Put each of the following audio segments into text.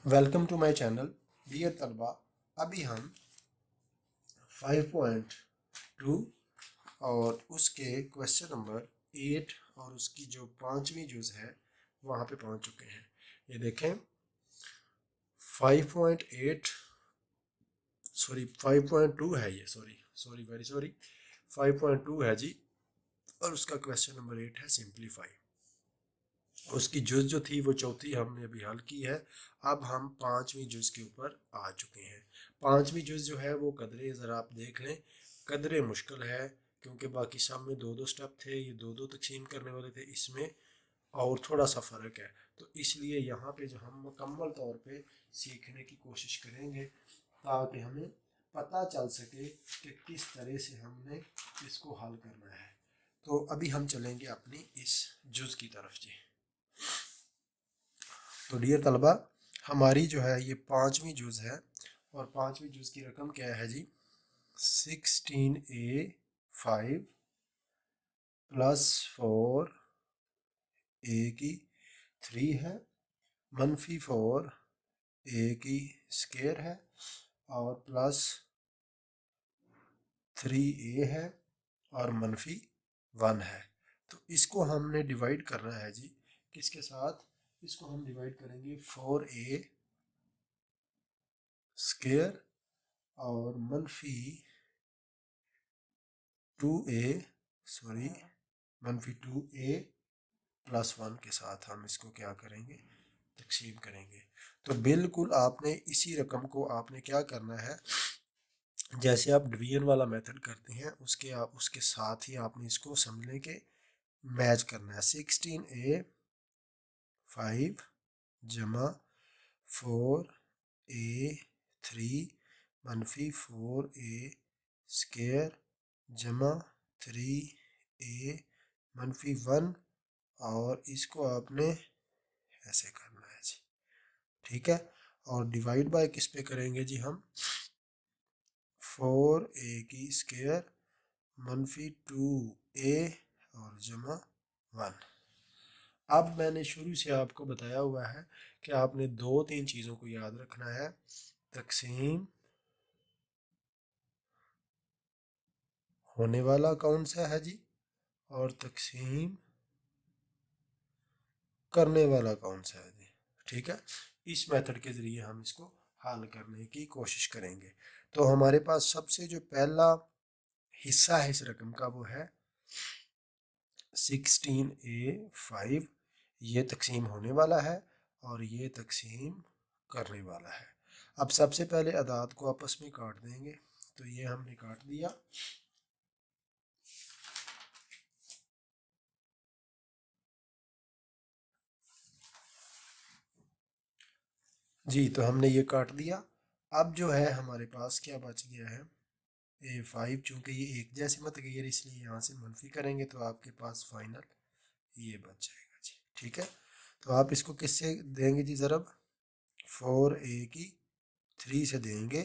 Welcome to my channel dear तलबा। अभी हम 5.2 और उसके क्वेश्चन नंबर 8 और उसकी जो पांचवी जुज है वहाँ पे पहुँच चुके हैं। ये देखें 5.8 सॉरी 5.2 है, ये सॉरी सॉरी वेरी सॉरी 5.2 है जी। और उसका क्वेश्चन नंबर 8 है सिंप्लीफाई। उसकी जुज जो थी वो चौथी हमने अभी हल की है। अब हम पांचवी जुज के ऊपर आ चुके हैं। पांचवी जुज जो है वो कदरे ज़रा आप देख लें, कदरे मुश्किल है क्योंकि बाकी सब में दो दो स्टेप थे, ये दो दो तकसीम करने वाले थे, इसमें और थोड़ा सा फ़र्क है। तो इसलिए यहाँ पे जो हम मुकम्मल तौर पे सीखने की कोशिश करेंगे ताकि हमें पता चल सके कि किस तरह से हमने इसको हल करना है। तो अभी हम चलेंगे अपनी इस जुज की तरफ जी। तो डियर तलबा, हमारी जो है ये पांचवी जुज है और पांचवी जुज की रकम क्या है जी? 16a5 प्लस 4a की 3 है, मनफी 4a की स्केयर है और प्लस 3a है और मनफी 1 है। तो इसको हमने डिवाइड करना है जी किसके साथ? इसको हम डिवाइड करेंगे 4a स्केयर और मनफी 2a सॉरी मनफी 2a प्लस 1 के साथ हम इसको क्या करेंगे? तकसीम करेंगे। तो बिल्कुल आपने इसी रकम को आपने क्या करना है, जैसे आप डिवीजन वाला मेथड करते हैं उसके साथ ही आपने इसको समझने के मैच करना है। 16a5 जमा 4a3 मनफी 4a स्केयर जमा 3a मनफी 1 और इसको आपने ऐसे करना है जी। ठीक है, और डिवाइड बाय किस पे करेंगे जी? हम 4a की स्केयर मनफी 2a और जमा 1। अब मैंने शुरू से आपको बताया हुआ है कि आपने दो तीन चीज़ों को याद रखना है। तकसीम होने वाला कौन सा है जी, और तकसीम करने वाला कौन सा है जी। ठीक है, इस मेथड के ज़रिए हम इसको हल करने की कोशिश करेंगे। तो हमारे पास सबसे जो पहला हिस्सा है इस रकम का वो है 16a5। ये तकसीम होने वाला है और ये तकसीम करने वाला है। अब सबसे पहले अदाद को आपस में काट देंगे। तो ये हमने काट दिया। जी, तो हमने ये काट दिया। अब जो है हमारे पास क्या बच गया है? a5, चूँकि ये एक जैसे मत गई इसलिए यहाँ से मनफी करेंगे तो आपके पास फाइनल ये बच जाएगा जी। ठीक है, तो आप इसको किससे देंगे जी ज़रब? 4a की 3 से देंगे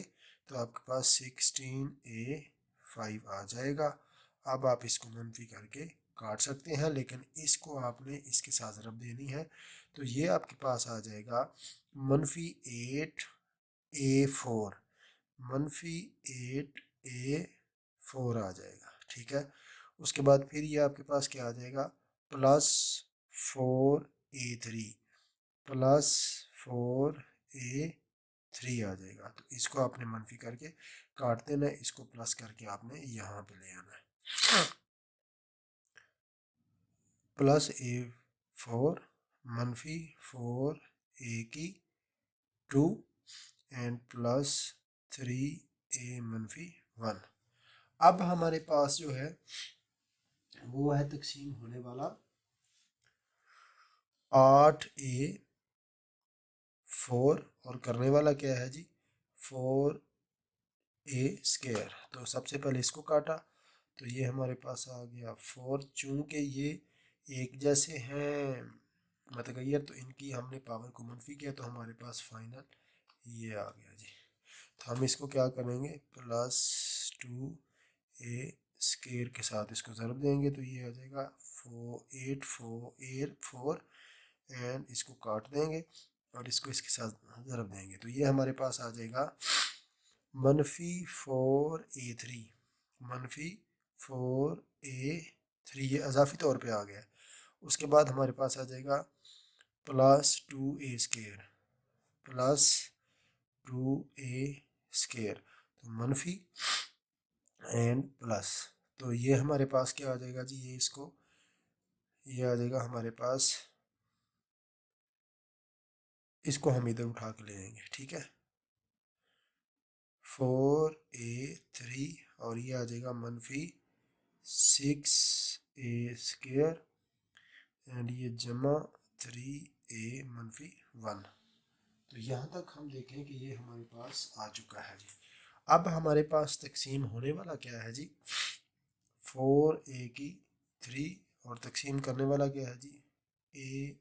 तो आपके पास 16a5 आ जाएगा। अब आप इसको मनफी करके काट सकते हैं, लेकिन इसको आपने इसके साथ ज़रब देनी है। तो ये आपके पास आ जाएगा मनफी 8a4, मनफी 8a4 आ जाएगा। ठीक है, उसके बाद फिर ये आपके पास क्या आ जाएगा? प्लस 4a3 प्लस 4a3 आ जाएगा। तो इसको आपने मनफी करके काट देना है, इसको प्लस करके आपने यहाँ पे ले आना है। प्लस a4 मनफी 4a की 2 एंड प्लस 3a मनफी 1। अब हमारे पास जो है वो है तकसीम होने वाला 8a4 और करने वाला क्या है जी? 4a square. तो सबसे पहले इसको काटा तो ये हमारे पास आ गया 4। चूँकि ये एक जैसे हैं मतगैर तो इनकी हमने पावर को मनफी किया तो हमारे पास फाइनल ये आ गया जी। तो हम इसको क्या करेंगे? प्लस 2a स्केयर के साथ इसको ज़रब देंगे तो ये आ जाएगा 4 8 4 8 4 एंड इसको काट देंगे اور اس کو اس کے ساتھ ضرب دیں گے تو یہ ہمارے پاس آ جائے گا -4A3 -4A3 یہ اضافی طور پہ آ گیا. اس کے بعد ہمارے پاس آ جائے گا +2A² تو منفی اینڈ پلس. تو یہ ہمارے پاس کیا آ جائے گا جی، یہ آ جائے گا ہمارے پاس، اس کو ہم ادھر اٹھا کے لے جائیں گے. ٹھیک ہے، 4A3 اور یہ آ جائے گا -6A² اینڈ یہ جمع 3A-1. تو یہاں تک ہم دیکھیں کہ یہ ہمارے پاس آ چکا ہے جی. اب ہمارے پاس تقسیم ہونے والا کیا ہے جی، 4A³ اور تقسیم کرنے والا کیا ہے جی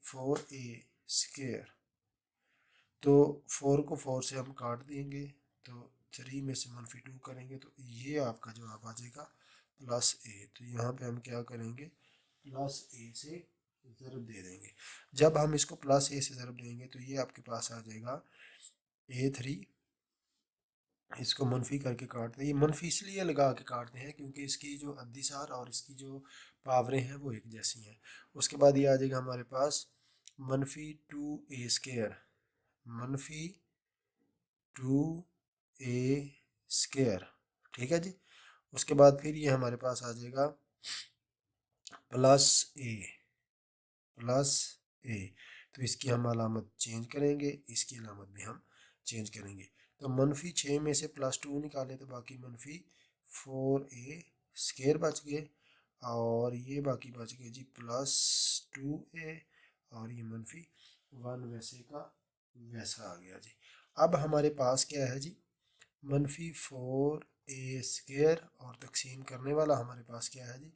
4A². تو 4 کو 4 سے ہم کاٹ دیں گے تو 3 میں سے -2 کریں گے تو یہ آپ کا جواب آ جائے گا +A. تو یہاں پہ ہم کیا کریں گے، +A سے ضرب دے دیں گے. جب ہم اس کو +A سے ضرب دیں گے تو یہ آپ کے پاس آ جائے گا A3. اس کو منفی کر کے کاٹتے ہیں، یہ منفی اس لیے لگا کے کاٹتے ہیں کیونکہ اس کی جو ادیسار اور اس کی جو پاوریں ہیں وہ ایک جیسی ہیں. اس کے بعد یہ آ جائے گا ہمارے پاس -2A². ٹھیک ہے جی. اس کے بعد پھر یہ ہمارے پاس آ جائے گا +A. تو اس کی ہم علامت چینج کریں گے، اس کی علامت بھی ہم چینج کریں گے. تو -6 میں سے +2 نکالے تو باقی -4A² بچ گئے اور یہ باقی بچ گئے جی +2A اور یہ -1 ویسے کا ویسا آ گیا جی. اب ہمارے پاس کیا ہے جی -4A² اور تقسیم کرنے والا ہمارے پاس کیا ہے جی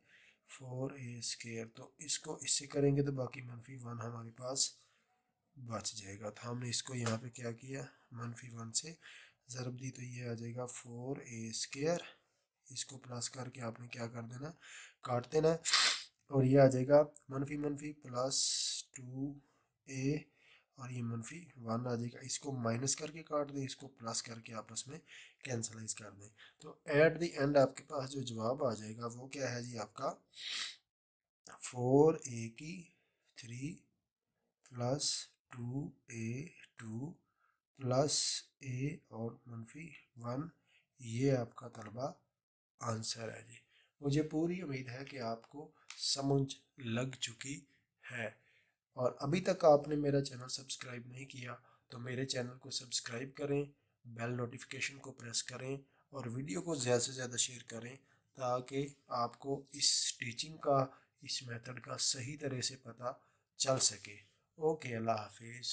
4A². تو اس کو اس سے کریں گے تو باقی -1 ہمارے پاس بچ جائے گا. تو ہم نے اس کو یہاں پہ کیا کیا، -1 سے ضرب دی تو یہ آ جائے گا 4A². اس کو پلس کر کے آپ نے کیا کر دینا، کاٹ دینا اور یہ آ جائے گا -+2A اور یہ -1 آ جائے گا. اس کو مائنس کر کے کاٹ دیں، اس کو پلس کر کے آپس میں کینسلائز کر دیں. تو ایٹ دی اینڈ آپ کے پاس جو جواب آ جائے گا وہ کیا ہے جی آپ کا 4A³ +2A² +A اور -1. یہ آپ کا طلبہ آنسر ہے جی. مجھے پوری امید ہے کہ آپ کو سمجھ لگ چکی ہے. اور ابھی تک آپ نے میرا چینل سبسکرائب نہیں کیا تو میرے چینل کو سبسکرائب کریں، بیل نوٹیفیکیشن کو پریس کریں اور ویڈیو کو زیادہ سے زیادہ شیئر کریں تاکہ آپ کو اس ٹیچنگ کا، اس میتھڈ کا صحیح طرح سے پتہ چل سکے. اوکے، اللہ حافظ.